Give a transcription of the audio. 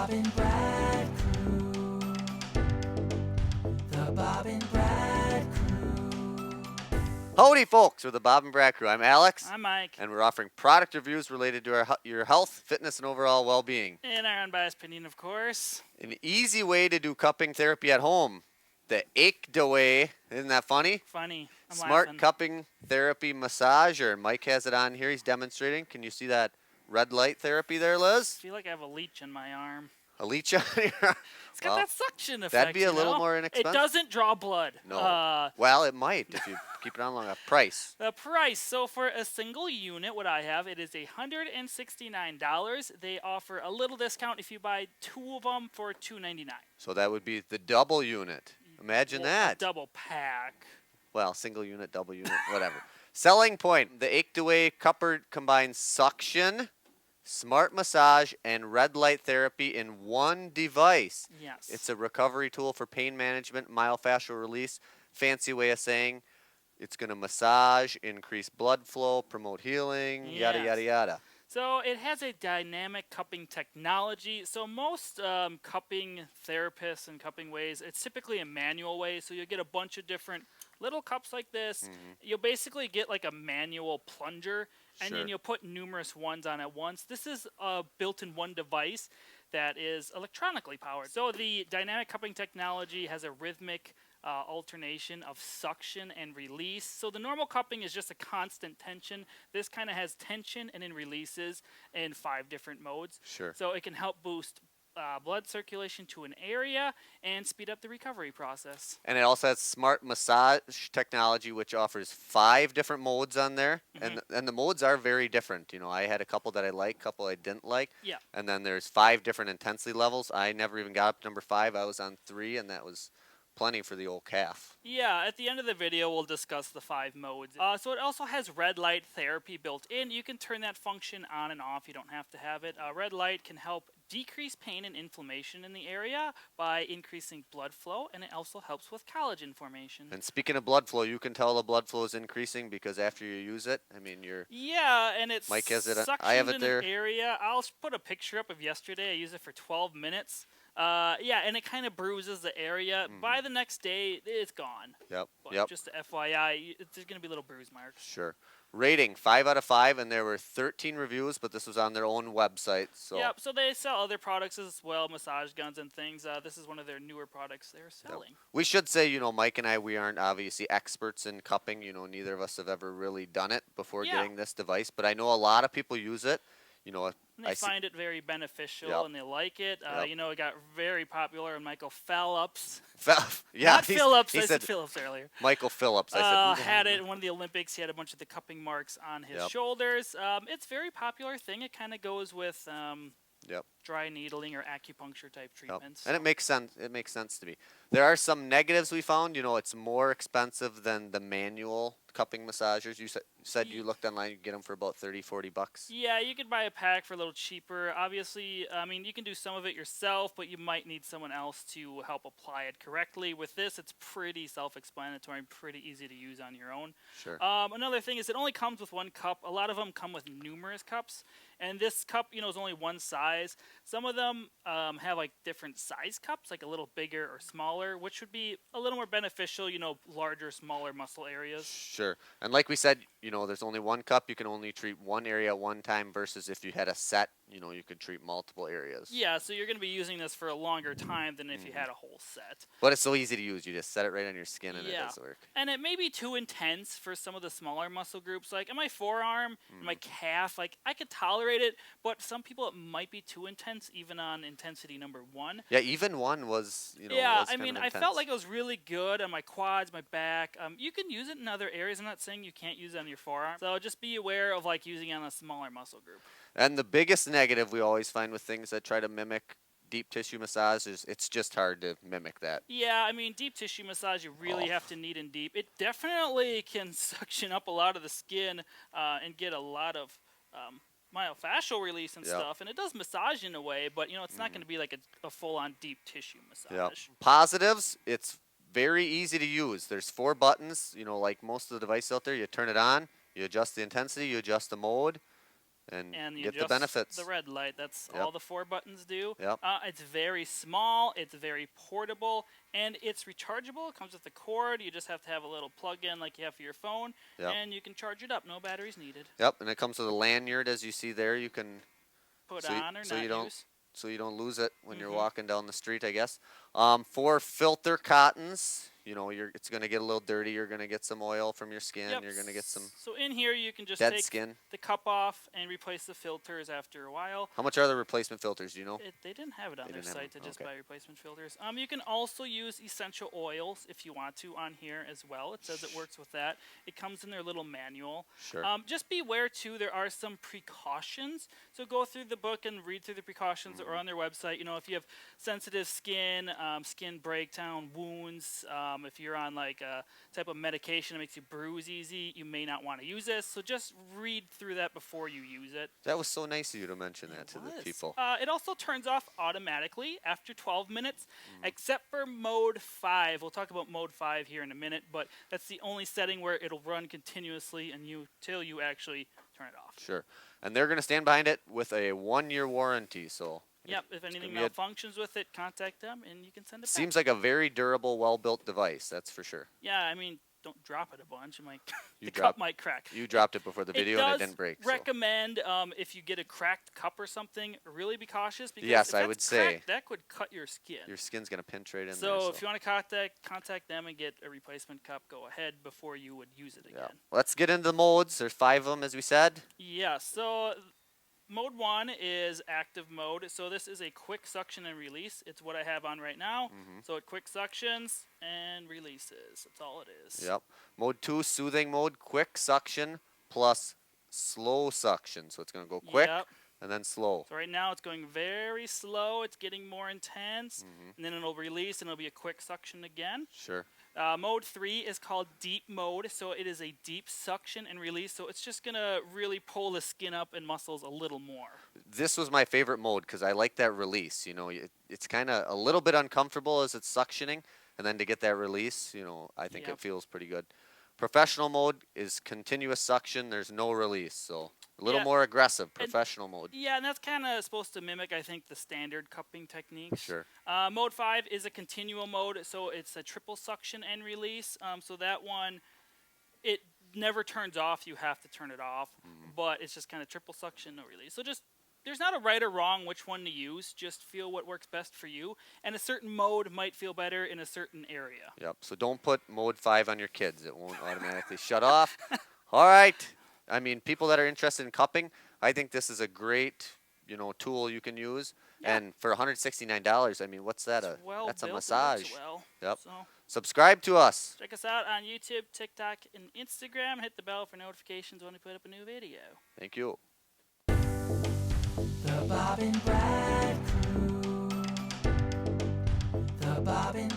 Bob and Brad Crew. The Bob and Brad Crew. Howdy, folks. We're the Bob and Brad Crew. I'm Alex. I'm Mike. And we're offering product reviews related to your health, fitness, and overall well-being. And our unbiased opinion, of course. An easy way to do cupping therapy at home. The Achedaway. Isn't that funny? Funny. I'm Smart laughing. cupping therapy massager. Mike has it on here. He's demonstrating. Can you see that red light therapy there, I Liz? feel like I have a leech in my arm. A leech on your arm? It's got Well, that suction effect. that'd be a you little know? more inexpensive. It doesn't draw blood. No. Well, it might if you keep it on long enough. Price. The price. So for a single unit, what I have, it is $169. They offer a little discount if you buy two of them for $299. So that would be the double unit. Imagine Well, that. a double pack. Well, single unit, double unit, whatever. Selling point. The Achedaway Cupper combines suction, smart massage, and red light therapy in one device. Yes. It's a recovery tool for pain management, myofascial release. Fancy way of saying it's going to massage, increase blood flow, promote healing, yada, Yes. yada, yada. So it has a dynamic cupping technology. So most cupping therapists and cupping ways, it's typically a manual way. So you'll get a bunch of different little cups like this. Mm-hmm. You'll basically get like a manual plunger, and Sure. then you'll put numerous ones on at once. This is built in one device that is electronically powered. So the dynamic cupping technology has a rhythmic alternation of suction and release. So the normal cupping is just a constant tension. This kind of has tension and then releases in 5 different modes. Sure. So it can help boost blood circulation to an area and speed up the recovery process. And it also has smart massage technology, which offers 5 different modes on there. Mm-hmm. And the modes are very different. You know, I had a couple that I liked, couple I didn't like. Yeah. And then there's 5 different intensity levels. I never even got up to number 5. I was on 3, and that was plenty for the old calf. Yeah, at the end of the video, we'll discuss the 5 modes. So it also has red light therapy built in. You can turn that function on and off. You don't have to have it. Red light can help decrease pain and inflammation in the area by increasing blood flow, and it also helps with collagen formation. And speaking of blood flow, you can tell the blood flow is increasing because after you use it, I mean, Yeah, and it's Mike has it. suctioned I have it in there. an area. I'll put a picture up of yesterday. I used it for 12 minutes. Yeah, and it kind of bruises the area. By the next day, it's gone. Yep. But Yep. just FYI, there's going to be little bruise marks. Sure. Rating 5 out of 5, and there were 13 reviews, but this was on their own website. So Yep, so they sell other products as well, massage guns and things. This is one of their newer products they're selling. we should say, you know, Mike and I, we aren't obviously experts in cupping. You know, neither of us have ever really done it before Yeah. getting this device, but I know a lot of people use it. You know, And they find it very beneficial, Yep. and they like it. Yep. You know, it got very popular in Michael Phelps. yeah, Not Phillips. he I said said Phillips earlier. Michael Phillips. I said, who the Had hell- it in one of the Olympics. He had a bunch of the cupping marks on his Yep. shoulders. It's a very popular thing. It kind of goes with Yep. dry needling or acupuncture type Yep. treatments. And it makes sense. It makes sense to me. There are some negatives we found. You know, it's more expensive than the manual cupping massagers. You said you looked online. You get them for about $30-40. Yeah, you could buy a pack for a little cheaper. Obviously, I mean, you can do some of it yourself, but you might need someone else to help apply it correctly. With this, it's pretty self-explanatory and pretty easy to use on your own. Sure. Another thing is it only comes with one cup. A lot of them come with numerous cups, and this cup, you know, is only one size. Some of them have like different size cups, like a little bigger or smaller, which would be a little more beneficial, you know, larger, smaller muscle areas. Sure. And like we said, you know, there's only one cup. You can only treat one area at one time versus if you had a set, you know, you could treat multiple areas. Yeah, so you're going to be using this for a longer time than if you had a whole set. But it's so easy to use. You just set it right on your skin and it Yeah. does work. And it may be too intense for some of the smaller muscle groups. Like in my forearm, in my calf, like I could tolerate it, but some people it might be too intense, even on intensity number 1. Yeah, even one was, you know, Yeah, was I kind mean, of I intense. felt like it was really good on my quads, my back. You can use it in other areas. I'm not saying you can't use it on your forearm. So just be aware of like using it on a smaller muscle group. And the biggest negative we always find with things that try to mimic deep tissue massage is it's just hard to mimic that. Yeah, I mean, deep tissue massage, you really have to knead in deep. It definitely can suction up a lot of the skin and get a lot of myofascial release and Yep. stuff. And it does massage in a way, but, you know, it's not going to be like a full-on deep tissue Yeah. massage. Positives, it's very easy to use. There's 4 buttons, you know, like most of the devices out there. You turn it on, you adjust the intensity, you adjust the mode. and and you get the adjust benefits. the red light. That's Yep. all the 4 buttons do. Yep. It's very small, it's very portable, and it's rechargeable. It comes with a cord. You just have to have a little plug-in like you have for your phone, Yep. and you can charge it up. No batteries needed. Yep, and it comes with a lanyard, as you see there. You can Put So you- on or so not you don't- use. so you don't lose it when you're Mhm. walking down the street, I guess. For filter cottons, you know, it's going to get a little dirty. You're going to get some oil from your skin. Yep. You're going to get some So in here you can just dead take skin. the cup off and replace the filters after a while. How much are the replacement filters? Do you know? They didn't have it on They their didn't have site to them, just okay. buy replacement filters. You can also use essential oils if you want to on here as well. It says it works with that. It comes in their little manual. Sure. Just beware too, there are some precautions. So go through the book and read through the precautions or on their website. You know, if you have sensitive skin, skin breakdown, wounds, if you're on like a type of medication that makes you bruise easy, you may not want to use this. So just read through that before you use it. That was so nice of you to mention that to the was. people. It also turns off automatically after 12 minutes, except for mode 5. We'll talk about mode 5 here in a minute, but that's the only setting where it'll run continuously until you actually turn it off. Sure. And they're going to stand behind it with a 1-year warranty. So Yep, if anything be a- malfunctions with it, contact them and you can send it seems back. like a very durable, well-built device. That's for sure. Yeah, I mean, don't drop it a bunch. It might, You the drop- cup might crack. You dropped it before the video and it does didn't break. so. recommend if you get a cracked cup or something, really be cautious because Yes, if I that's would say. cracked, that could cut your skin. Your skin's going to pinch right in there. So if you want to contact them and get a replacement cup, go ahead before you would use it Yeah. again. Let's get into the modes. There's 5 of them, as we said. Yeah, so mode 1 is active mode. So this is a quick suction and release. It's what I have on right now. So it quick suctions and releases. That's all it is. Yep. Mode 2, soothing mode, quick suction plus slow suction. So it's going to go quick Yep. and then slow. So right now it's going very slow. It's getting more intense. And then it'll release and it'll be a quick suction again. Sure. Mode 3 is called deep mode, so it is a deep suction and release, so it's just going to really pull the skin up and muscles a little more. This was my favorite mode because I like that release. You know, it's kind of a little bit uncomfortable as it's suctioning, and then to get that release, you know, I think Yep. it feels pretty good. Professional mode is continuous suction. There's no release, so a little Yeah. more aggressive. Professional mode. Yeah, and that's kind of supposed to mimic, I think, the standard cupping techniques. Sure. Mode 5 is a continual mode, so it's a triple suction and release. So that one, it never turns off. You have to turn it off, but it's just kind of triple suction, no release. So just there's not a right or wrong which one to use. Just feel what works best for you, and a certain mode might feel better in a certain area. Yep. So don't put mode 5 on your kids. It won't automatically shut off. All right. I mean, people that are interested in cupping, I think this is a great, you know, tool you can use. Yeah. And for $169, I mean, what's that? It's well That's a built, it works massage. well. Yep. So Subscribe to us. check us out on YouTube, TikTok, and Instagram. Hit the bell for notifications when we put up a new video. Thank you. The Bob and Brad Crew. The Bob and